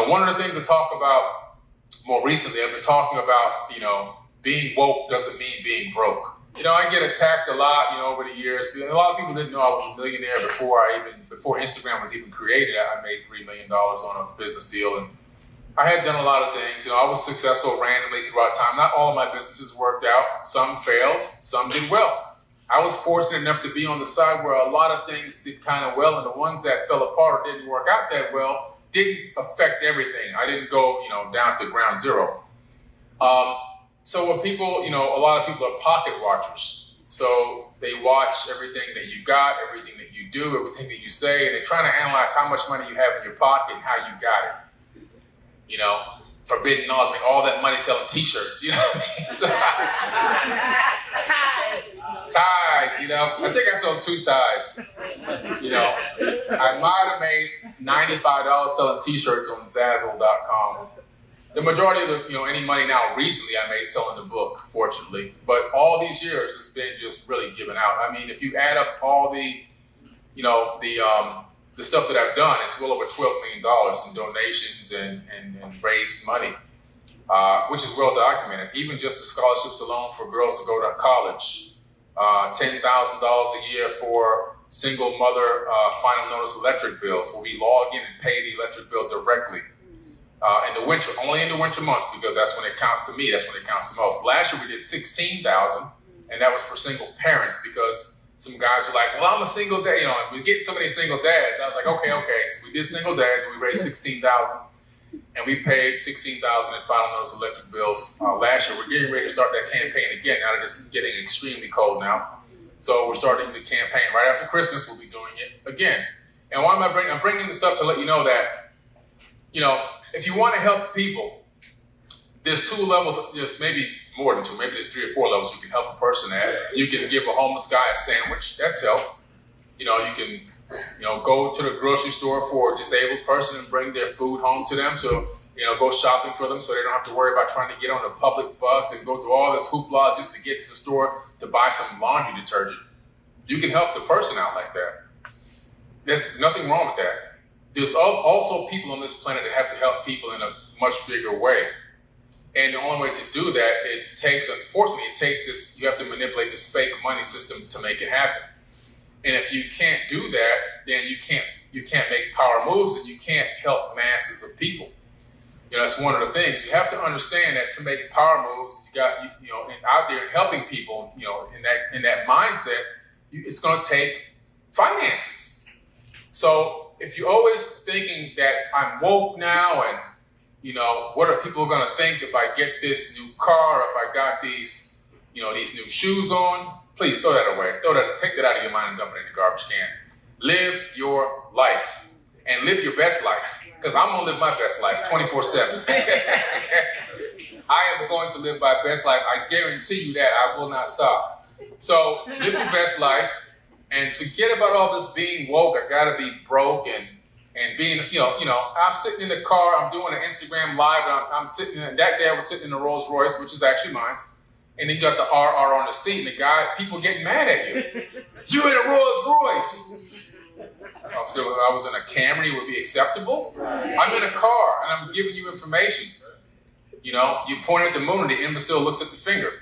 one of the things to talk about more recently, I've been talking about, being woke doesn't mean being broke. I get attacked a lot, over the years. A lot of people didn't know I was a millionaire before Instagram was even created. I made $3 million on a business deal, and I had done a lot of things. I was successful randomly throughout time. Not all of my businesses worked out. Some failed, some did well. I was fortunate enough to be on the side where a lot of things did kind of well, and the ones that fell apart or didn't work out that well didn't affect everything. I didn't go, down to ground zero. So what people, a lot of people are pocket watchers. So they watch everything that you got, everything that you do, everything that you say, and they're trying to analyze how much money you have in your pocket and how you got it. Forbidden knowledge, make all that money selling t-shirts, So, ties, I think I sold 2 ties. I might have made $95 selling t-shirts on Zazzle.com. The majority of any money now recently I made selling the book, fortunately. But all these years it's been just really given out. I mean, if you add up all the stuff that I've done, it's well over $12 million in donations and raised money, which is well documented. Even just the scholarships alone for girls to go to college, $10,000 a year for single mother final notice electric bills, where we log in and pay the electric bill directly. In the winter, only in the winter months, because that's when it counts to me. That's when it counts the most. Last year we did 16,000, and that was for single parents, because some guys were like, "Well, I'm a single dad." We get so many single dads. I was like, "Okay." So we did single dads, and we raised 16,000, and we paid 16,000 in final notice electric bills last year. We're getting ready to start that campaign again. Now that it's getting extremely cold now, so we're starting the campaign right after Christmas. We'll be doing it again. And why am I bringing? I'm bringing this up to let you know that, if you want to help people, there's 2 levels, there's maybe more than 2, maybe there's 3 or 4 levels you can help a person at. You can give a homeless guy a sandwich, that's help. You can, go to the grocery store for a disabled person and bring their food home to them. So, go shopping for them so they don't have to worry about trying to get on a public bus and go through all this hoopla just to get to the store to buy some laundry detergent. You can help the person out like that. There's nothing wrong with that. There's also people on this planet that have to help people in a much bigger way. And the only way to do that is unfortunately, it takes this, you have to manipulate this fake money system to make it happen. And if you can't do that, then you can't make power moves, and you can't help masses of people. That's one of the things. You have to understand that to make power moves, you got, out there helping people, in that mindset, it's going to take finances. So if you're always thinking that I'm woke now and, what are people going to think if I get this new car, or if I got these new shoes on, please throw that away. Take that out of your mind and dump it in the garbage can. Live your life and live your best life, because I'm going to live my best life 24/7. I am going to live my best life. I guarantee you that. I will not stop. So live your best life. And forget about all this being woke. I gotta be broke and being, I'm sitting in the car. I'm doing an Instagram live. And I'm sitting. That day I was sitting in a Rolls Royce, which is actually mine. And then you got the RR on the seat, and people getting mad at you. You in a Rolls Royce? So I was in a Camry, would be acceptable. I'm in a car, and I'm giving you information. You point at the moon, and the imbecile looks at the finger.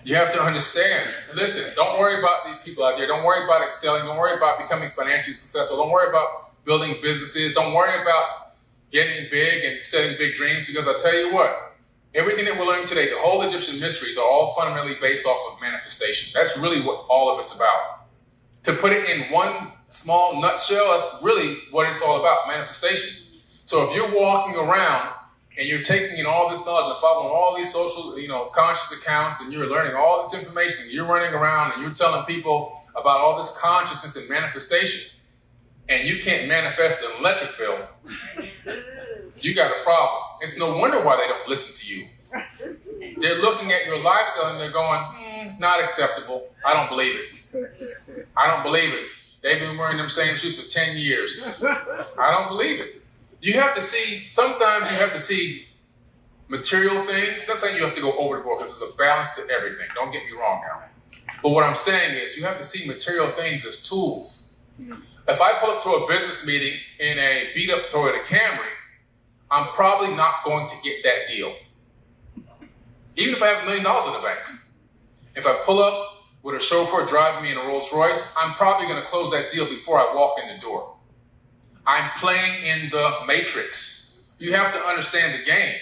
You have to understand. Listen, don't worry about these people out there. Don't worry about excelling. Don't worry about becoming financially successful. Don't worry about building businesses. Don't worry about getting big and setting big dreams, because I'll tell you what, everything that we're learning today, the whole Egyptian mysteries are all fundamentally based off of manifestation. That's really what all of it's about. To put it in one small nutshell, that's really what it's all about, manifestation. So if you're walking around and you're taking in all this knowledge and following all these social, conscious accounts, and you're learning all this information, you're running around and you're telling people about all this consciousness and manifestation, and you can't manifest an electric bill, you got a problem. It's no wonder why they don't listen to you. They're looking at your lifestyle and they're going, not acceptable. I don't believe it. I don't believe it. They've been wearing them same shoes for 10 years. I don't believe it. Sometimes you have to see material things. Not saying you have to go over the board, because there's a balance to everything. Don't get me wrong now. But what I'm saying is you have to see material things as tools. If I pull up to a business meeting in a beat-up Toyota Camry, I'm probably not going to get that deal. Even if I have $1 million in the bank. If I pull up with a chauffeur driving me in a Rolls Royce, I'm probably going to close that deal before I walk in the door. I'm playing in the matrix. You have to understand the game.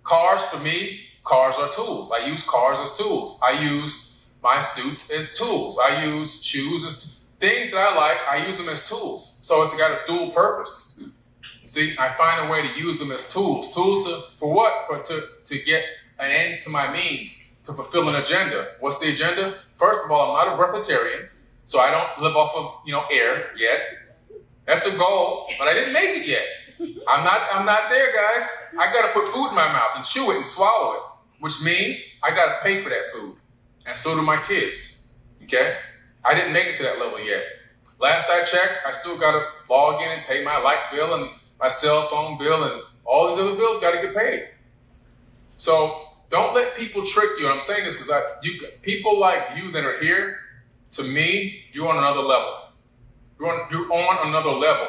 Cars, for me, cars are tools. I use cars as tools. I use my suits as tools. I use shoes as things that I like. I use them as tools. So it's got a dual purpose. See, I find a way to use them as tools. Tools for what? To get an ends to my means, to fulfill an agenda. What's the agenda? First of all, I'm not a breatharian, so I don't live off of air yet. That's a goal, but I didn't make it yet. I'm not there, guys. I got to put food in my mouth and chew it and swallow it, which means I got to pay for that food, and so do my kids. Okay, I didn't make it to that level yet. Last I checked, I still got to log in and pay my light bill and my cell phone bill, and all these other bills got to get paid. So don't let people trick you. And I'm saying this because people like you that are here, to me, you're on another level. You're on another level.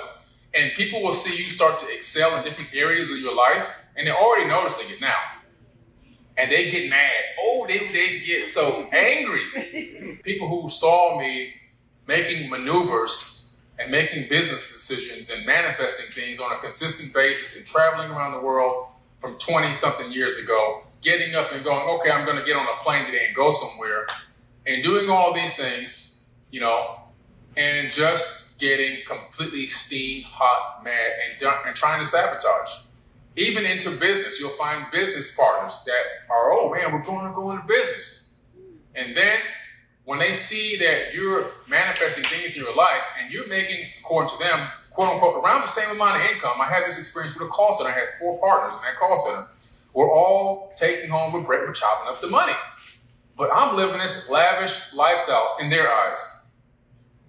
And people will see you start to excel in different areas of your life, and they're already noticing it now. And they get mad. Oh, they get so angry. People who saw me making maneuvers and making business decisions and manifesting things on a consistent basis and traveling around the world from 20-something years ago, getting up and going, okay, I'm going to get on a plane today and go somewhere, and doing all these things, and just getting completely steam, hot, mad, and trying to sabotage. Even into business, you'll find business partners that are, oh man, we're going to go into business. And then when they see that you're manifesting things in your life and you're making, according to them, quote unquote, around the same amount of income. I had this experience with a call center. I had 4 partners in that call center. We're all taking home with bread, we're chopping up the money. But I'm living this lavish lifestyle in their eyes.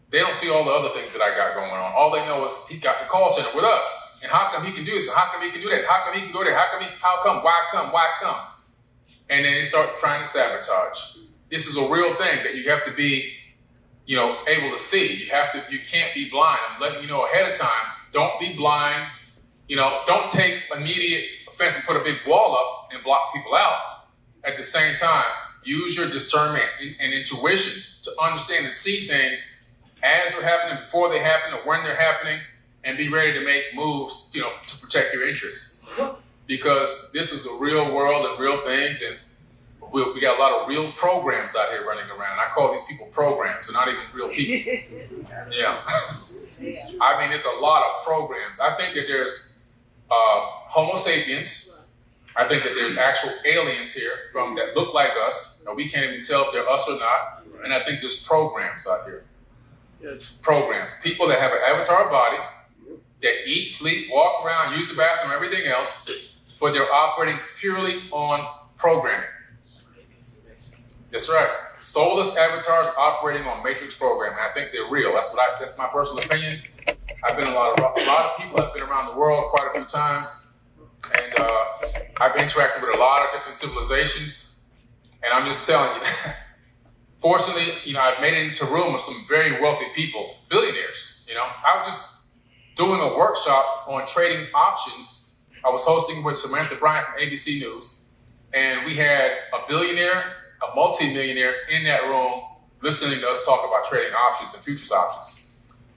They don't see all the other things that I got going on. All they know is he's got the call center with us. And how come he can do this? And how come he can do that? How come he can go there? How come? Why come? And then they start trying to sabotage. This is a real thing that you have to be, able to see. You can't be blind. I'm letting you know ahead of time. Don't be blind. Don't take immediate offense and put a big wall up and block people out. At the same time, use your discernment and intuition to understand and see things as they're happening, before they happen, or when they're happening, and be ready to make moves, to protect your interests. Because this is a real world and real things, and we got a lot of real programs out here running around. I call these people programs, and not even real people. Yeah. I mean, it's a lot of programs. I think that there's Homo sapiens. I think that there's actual aliens here that look like us. We can't even tell if they're us or not. And I think there's programs out here. Yes. Programs. People that have an avatar body, that eat, sleep, walk around, use the bathroom, everything else, but they're operating purely on programming. That's right. Soulless avatars operating on matrix programming. I think they're real. That's my personal opinion. I've been a lot of people. I've been around the world quite a few times, and I've interacted with a lot of different civilizations. And I'm just telling you, fortunately, I've made it into a room with some very wealthy people, billionaires. I was just doing a workshop on trading options. I was hosting with Samantha Bryant from ABC News, and we had a billionaire, a multi-millionaire in that room listening to us talk about trading options and futures options.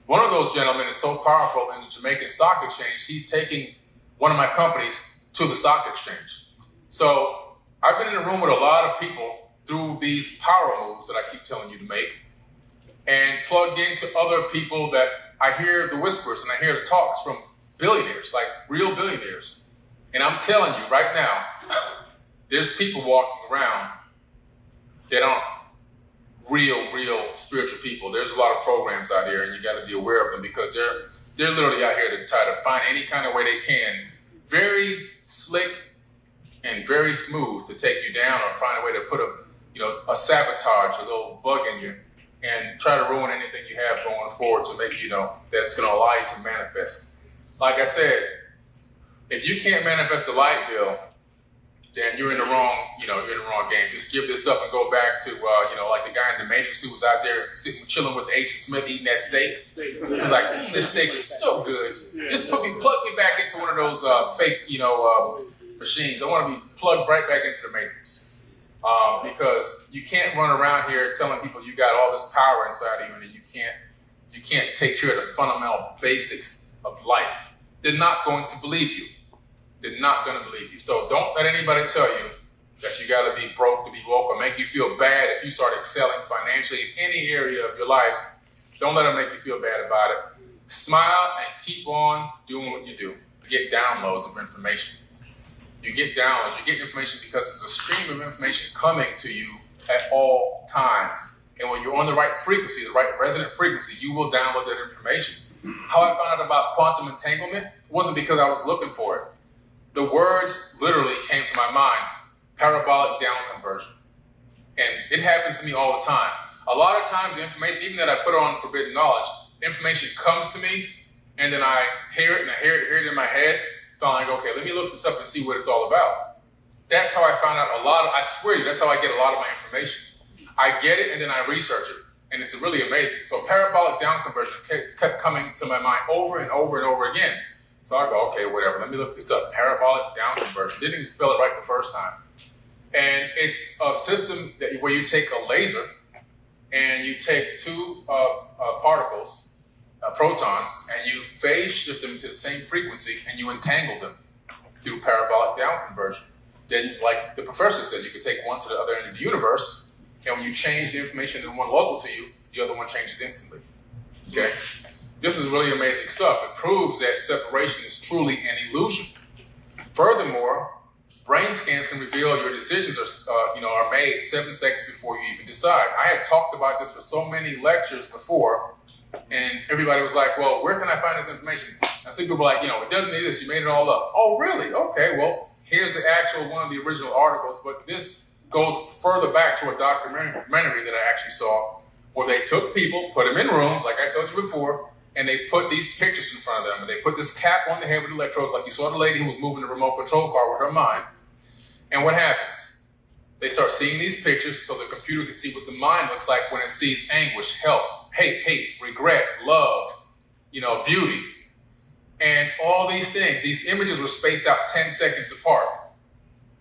One of those gentlemen is so powerful in the Jamaican Stock Exchange, he's taking one of my companies to the stock exchange. So I've been in a room with a lot of people through these power moves that I keep telling you to make, and plugged into other people that I hear the whispers and I hear the talks from billionaires, like real billionaires. And I'm telling you right now, there's people walking around that aren't real spiritual people. There's a lot of programs out here, and you got to be aware of them, because they're literally out here to try to find any kind of way they can, very slick and very smooth, to take you down, or find a way to put a sabotage, a little bug in you, and try to ruin anything you have going forward, to make that's going to allow you to manifest. Like I said, if you can't manifest a light bill, then you're in the wrong game. Just give this up and go back to, like the guy in the Matrix who was out there chilling with Agent Smith eating that steak. He was like, this steak is so good. Just plug me back into one of those fake, machines. I want to be plugged right back into the Matrix. Because you can't run around here telling people you got all this power inside of you and you can't take care of the fundamental basics of life. They're not going to believe you. They're not going to believe you. So don't let anybody tell you that you got to be broke to be woke or make you feel bad if you start excelling financially in any area of your life. Don't let them make you feel bad about it. Smile and keep on doing what you do. You get downloads of information. You get downloads. You get information because there's a stream of information coming to you at all times. And when you're on the right frequency, the right resonant frequency, you will download that information. How I found out about quantum entanglement wasn't because I was looking for it. The words literally came to my mind, parabolic down conversion. And it happens to me all the time. A lot of times the information, even that I put on Forbidden Knowledge, information comes to me and then I hear it and I hear it in my head. So I'm like, okay, let me look this up and see what it's all about. That's how I found out I swear to you, that's how I get a lot of my information. I get it and then I research it. And it's really amazing. So parabolic down conversion kept coming to my mind over and over and over again. So I go, okay, whatever. Let me look this up. Parabolic down conversion. Didn't even spell it right the first time. And it's a system where you take a laser and you take two particles, protons, and you phase shift them to the same frequency and you entangle them through parabolic down conversion. Then, like the professor said, you can take one to the other end of the universe, and when you change the information in one local to you, the other one changes instantly. Okay? This is really amazing stuff. It proves that separation is truly an illusion. Furthermore, brain scans can reveal your decisions are made 7 seconds before you even decide. I had talked about this for so many lectures before, and everybody was like, well, where can I find this information? And some people were like, it doesn't need this, you made it all up. Oh, really? Okay, well, here's the actual one of the original articles, but this goes further back to a documentary that I actually saw where they took people, put them in rooms, like I told you before, and they put these pictures in front of them, and they put this cap on the head with electrodes, like you saw the lady who was moving the remote control car with her mind. And what happens? They start seeing these pictures so the computer can see what the mind looks like when it sees anguish, help, hate, regret, love, beauty. And all these things, these images were spaced out 10 seconds apart.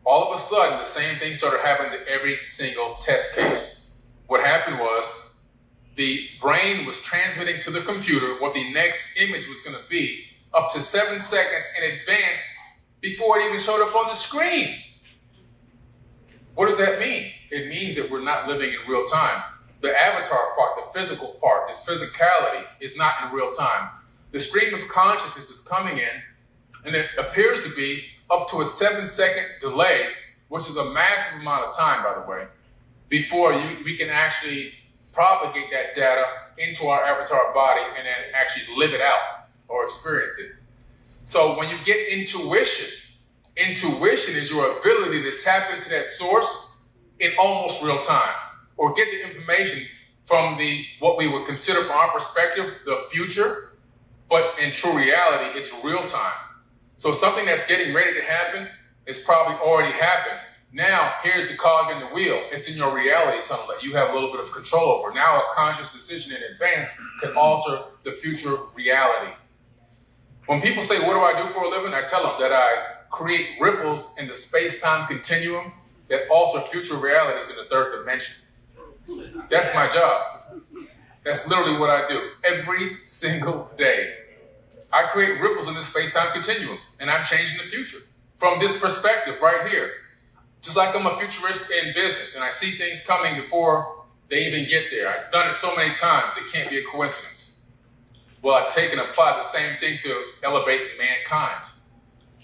All of a sudden, the same thing started happening to every single test case. What happened was the brain was transmitting to the computer what the next image was going to be up to 7 seconds in advance before it even showed up on the screen. What does that mean? It means that we're not living in real time. The avatar part, the physical part, this physicality is not in real time. The stream of consciousness is coming in, and it appears to be up to a 7-second delay, which is a massive amount of time, by the way, before we can actually propagate that data into our avatar body and then actually live it out or experience it. So when you get intuition is your ability to tap into that source in almost real time, or get the information from what we would consider from our perspective, the future, but in true reality, it's real time. So something that's getting ready to happen is probably already happened. Now, here's the cog in the wheel. It's in your reality tunnel that you have a little bit of control over. Now, a conscious decision in advance can alter the future reality. When people say, what do I do for a living? I tell them that I create ripples in the space-time continuum that alter future realities in the third dimension. That's my job. That's literally what I do every single day. I create ripples in the space-time continuum, and I'm changing the future from this perspective right here. Just like I'm a futurist in business, and I see things coming before they even get there. I've done it so many times, it can't be a coincidence. Well, I've taken and applied the same thing to elevate mankind.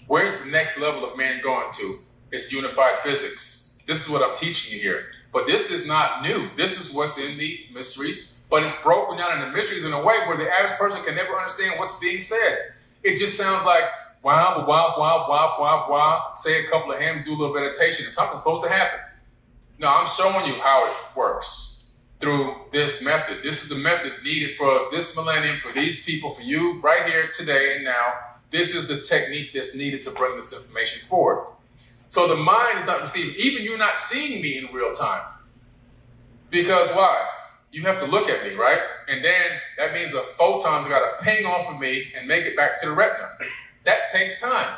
Where's the next level of man going to? It's unified physics. This is what I'm teaching you here. But this is not new. This is what's in the mysteries, but it's broken down in the mysteries in a way where the average person can never understand what's being said. It just sounds like, wow, wow, wow, wow, wow, wow. Say a couple of hymns, do a little meditation, and something's supposed to happen. No, I'm showing you how it works through this method. This is the method needed for this millennium, for these people, for you right here, today, and now. This is the technique that's needed to bring this information forward. So the mind is not receiving, even you're not seeing me in real time. Because why? You have to look at me, right? And then that means a photon's got to ping off of me and make it back to the retina. That takes time.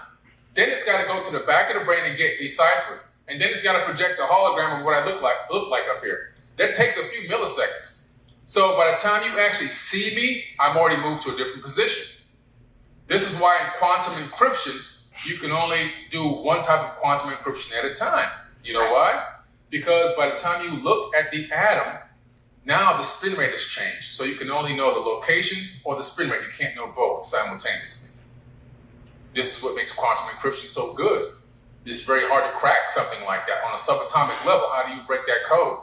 Then it's got to go to the back of the brain and get deciphered. And then it's got to project a hologram of what I look like up here. That takes a few milliseconds. So by the time you actually see me, I'm already moved to a different position. This is why in quantum encryption, you can only do one type of quantum encryption at a time. You know why? Because by the time you look at the atom, now the spin rate has changed. So you can only know the location or the spin rate. You can't know both simultaneously. This is what makes quantum encryption so good. It's very hard to crack something like that on a subatomic level. How do you break that code?